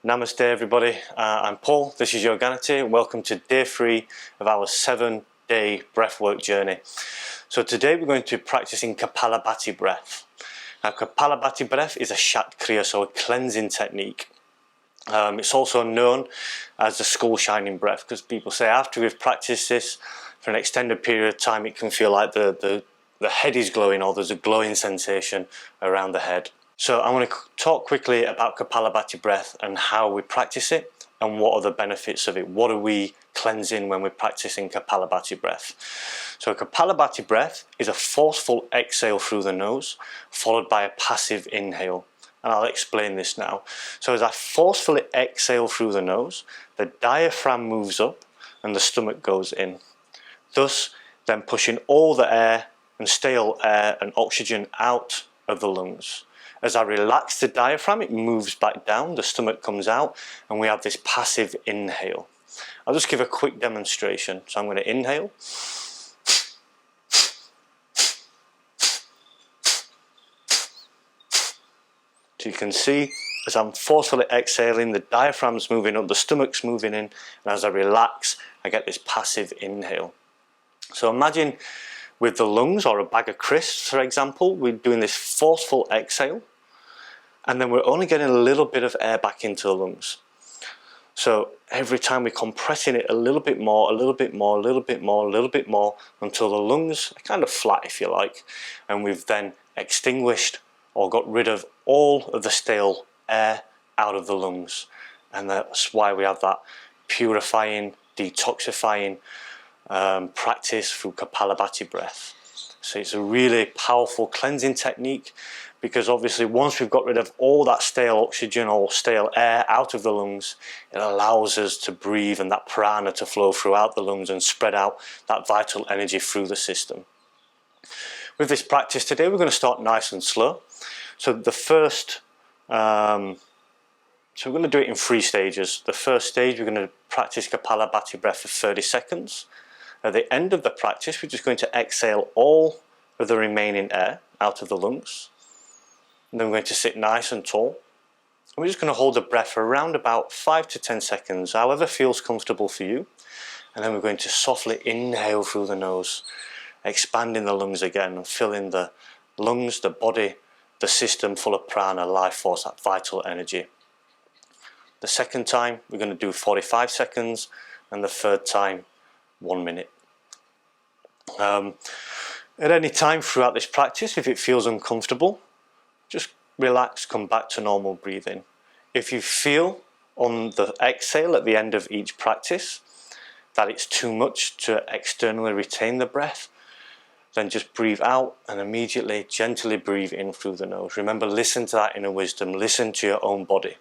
Namaste everybody, I'm Paul, this is Yoganity, and welcome to day 3 of our 7-day breathwork journey. So today we're going to be practicing Kapalabhati breath. Now Kapalabhati breath is a Shat Kriya, so a cleansing technique. It's also known as the skull shining breath, because people say after we've practiced this for an extended period of time it can feel like the head is glowing, or there's a glowing sensation around the head. So I want to talk quickly about Kapalabhati breath and how we practice it and what are the benefits of it. What are we cleansing when we're practicing Kapalabhati breath? So Kapalabhati breath is a forceful exhale through the nose followed by a passive inhale. And I'll explain this now. So as I forcefully exhale through the nose, the diaphragm moves up and the stomach goes in, thus then pushing all the air and stale air and oxygen out of the lungs. As I relax the diaphragm, it moves back down, the stomach comes out, and we have this passive inhale. I'll just give a quick demonstration. So I'm going to inhale. So you can see, as I'm forcefully exhaling, the diaphragm's moving up, the stomach's moving in, and as I relax, I get this passive inhale. So imagine with the lungs, or a bag of crisps, for example, we're doing this forceful exhale, and then we're only getting a little bit of air back into the lungs. So every time we're compressing it a little bit more, a little bit more, a little bit more, a little bit more, until the lungs are kind of flat, if you like, and we've then extinguished or got rid of all of the stale air out of the lungs. And that's why we have that purifying, detoxifying practice through Kapalabhati breath. So it's a really powerful cleansing technique, because obviously once we've got rid of all that stale oxygen or stale air out of the lungs, it allows us to breathe and that prana to flow throughout the lungs and spread out that vital energy through the system. With this practice today, we're going to start nice and slow. So the first, so we're going to do it in 3 stages. The first stage, we're going to practice Kapalabhati breath for 30 seconds. At the end of the practice, we're just going to exhale all of the remaining air out of the lungs. And then we're going to sit nice and tall. And we're just going to hold the breath for around about 5 to 10 seconds, however feels comfortable for you. And then we're going to softly inhale through the nose, expanding the lungs again and filling the lungs, the body, the system full of prana, life force, that vital energy. The second time, we're going to do 45 seconds, and the third time, 1 minute. At any time throughout this practice, if it feels uncomfortable, just relax, come back to normal breathing. If you feel on the exhale at the end of each practice that it's too much to externally retain the breath, then just breathe out and immediately gently breathe in through the nose. Remember, listen to that inner wisdom, listen to your own body.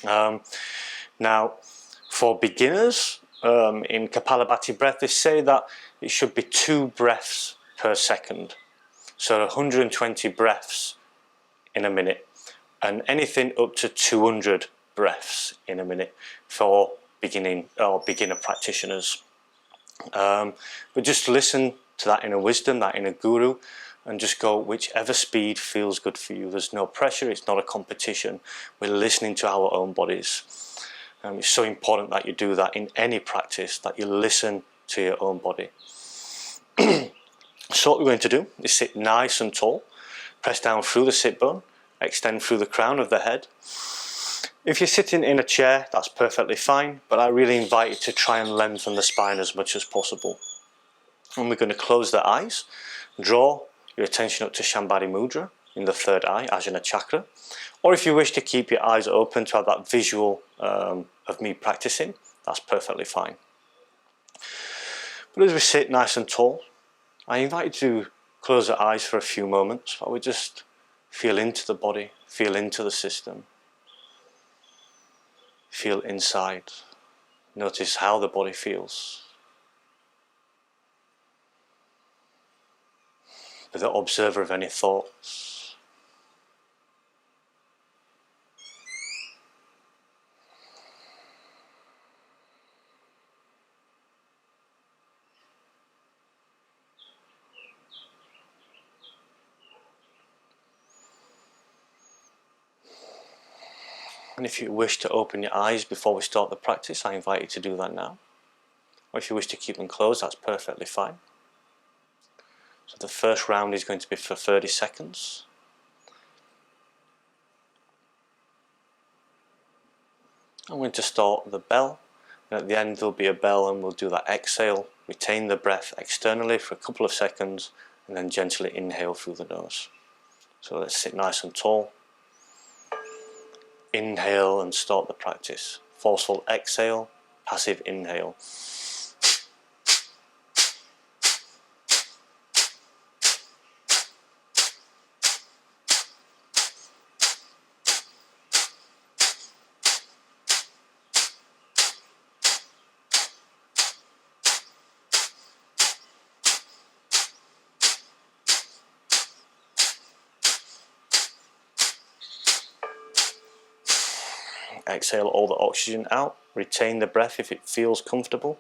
Now, for beginners, in Kapalabhati breath, they say that it should be 2 breaths per second. So 120 breaths in a minute, and anything up to 200 breaths in a minute for beginner practitioners. But just listen to that inner wisdom, that inner guru, and just go whichever speed feels good for you. There's no pressure, it's not a competition. We're listening to our own bodies. It's so important that you do that in any practice, that you listen to your own body. So what we're going to do is sit nice and tall, press down through the sit bone, extend through the crown of the head. If you're sitting in a chair, that's perfectly fine, but I really invite you to try and lengthen the spine as much as possible. And we're going to close the eyes, draw your attention up to Shambhari Mudra in the third eye, Ajna chakra. Or if you wish to keep your eyes open to have that visual of me practicing, that's perfectly fine. But as we sit nice and tall, I invite you to close the eyes for a few moments while we just feel into the body, feel into the system. Feel inside. Notice how the body feels. Be the observer of any thoughts. And if you wish to open your eyes before we start the practice, I invite you to do that now. Or if you wish to keep them closed, that's perfectly fine. So the first round is going to be for 30 seconds. I'm going to start the bell, and at the end there'll be a bell, and we'll do that exhale, retain the breath externally for a couple of seconds, and then gently inhale through the nose. So let's sit nice and tall. Inhale and start the practice. Forceful exhale, passive inhale. Exhale all the oxygen out. Retain the breath if it feels comfortable.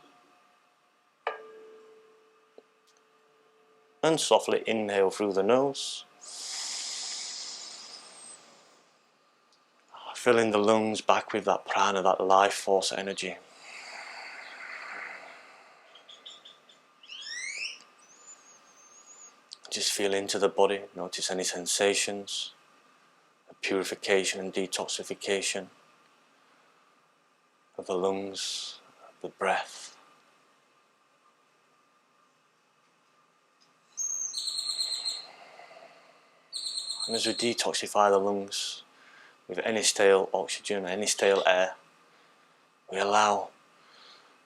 And softly inhale through the nose. Filling the lungs back with that prana, that life force energy. Just feel into the body. Notice any sensations, the purification and detoxification of the lungs, the breath. And as we detoxify the lungs with any stale oxygen, any stale air, we allow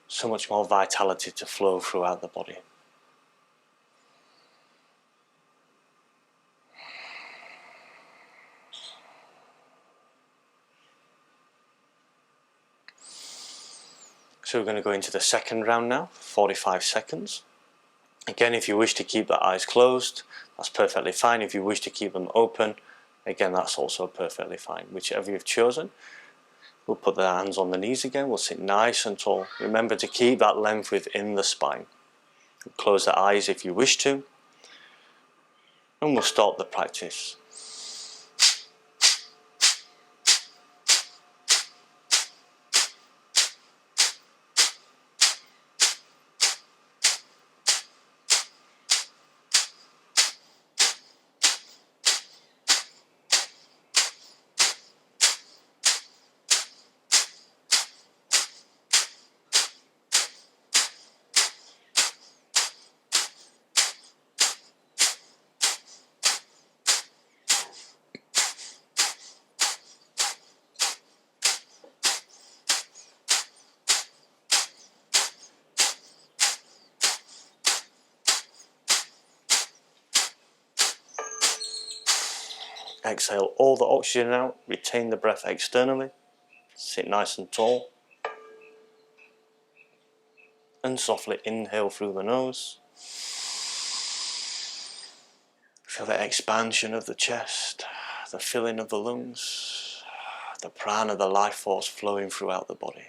so much more vitality to flow throughout the body. So we're going to go into the second round now, 45 seconds. Again, if you wish to keep the eyes closed, that's perfectly fine. If you wish to keep them open, again, that's also perfectly fine. Whichever you've chosen. We'll put the hands on the knees again. We'll sit nice and tall. Remember to keep that length within the spine. Close the eyes if you wish to. And we'll start the practice. Exhale all the oxygen out, retain the breath externally, sit nice and tall, and softly inhale through the nose. Feel the expansion of the chest, the filling of the lungs, the prana, the life force flowing throughout the body.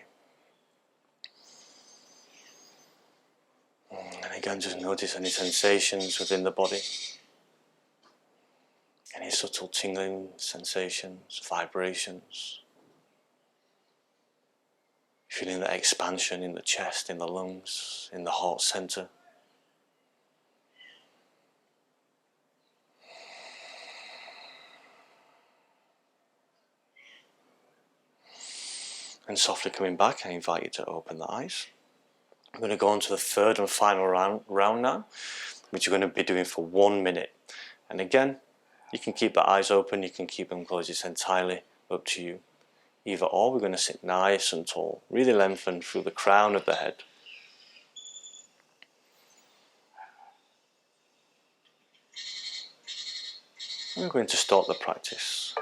And again, just notice any sensations within the body. Any subtle tingling sensations, vibrations. Feeling the expansion in the chest, in the lungs, in the heart center. And softly coming back, I invite you to open the eyes. I'm going to go on to the third and final round now, which you're going to be doing for 1 minute. And again, you can keep the eyes open, you can keep them closed, it's entirely up to you. Either or, we're going to sit nice and tall, really lengthen through the crown of the head. And we're going to start the practice.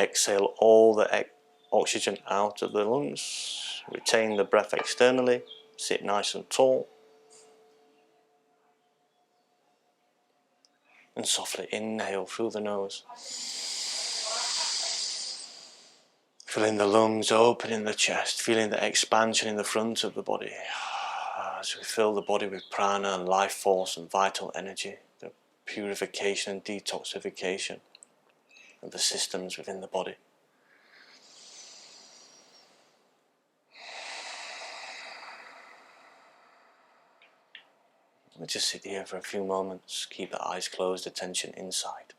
Exhale all the oxygen out of the lungs. Retain the breath externally. Sit nice and tall. And softly inhale through the nose. Feeling the lungs open in the chest, feeling the expansion in the front of the body. As we fill the body with prana and life force and vital energy, the purification and detoxification of the systems within the body. We'll just sit here for a few moments, keep the eyes closed, attention inside.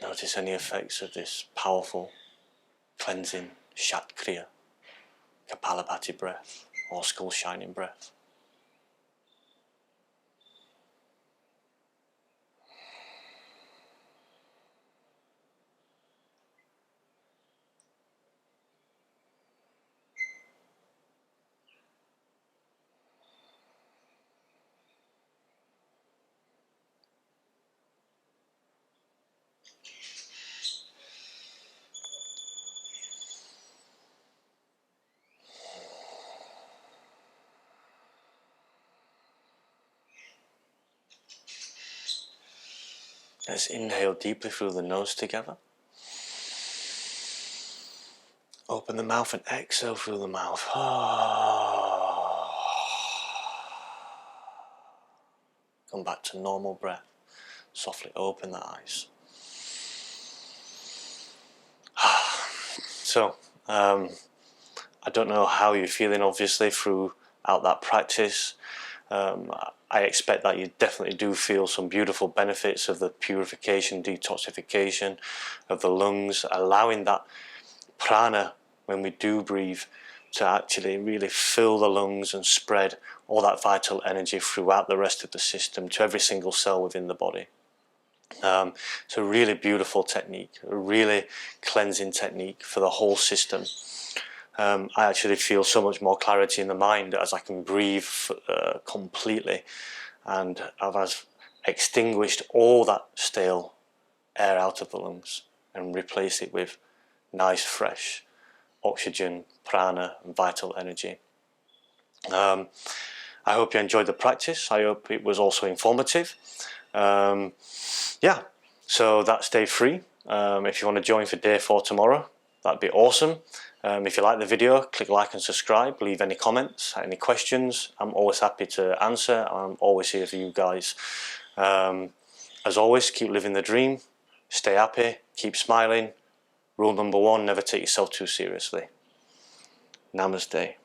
Notice any effects of this powerful, cleansing Shat Kriya, Kapalabhati breath, or skull shining breath. Let's inhale deeply through the nose together. Open the mouth and exhale through the mouth. Come back to normal breath. Softly open the eyes. So, I don't know how you're feeling obviously throughout that practice. I expect that you definitely do feel some beautiful benefits of the purification, detoxification of the lungs, allowing that prana when we do breathe to actually really fill the lungs and spread all that vital energy throughout the rest of the system to every single cell within the body. It's a really beautiful technique, a really cleansing technique for the whole system. I actually feel so much more clarity in the mind as I can breathe completely, and I've extinguished all that stale air out of the lungs and replace it with nice fresh oxygen, prana and vital energy. I hope you enjoyed the practice. I hope it was also informative. Yeah, so that's day 3. If you want to join for day 4 tomorrow, that'd be awesome. If you like the video, click like and subscribe, leave any comments, any questions. I'm always happy to answer. I'm always here for you guys. As always, keep living the dream, stay happy, keep smiling. Rule number 1, never take yourself too seriously. Namaste.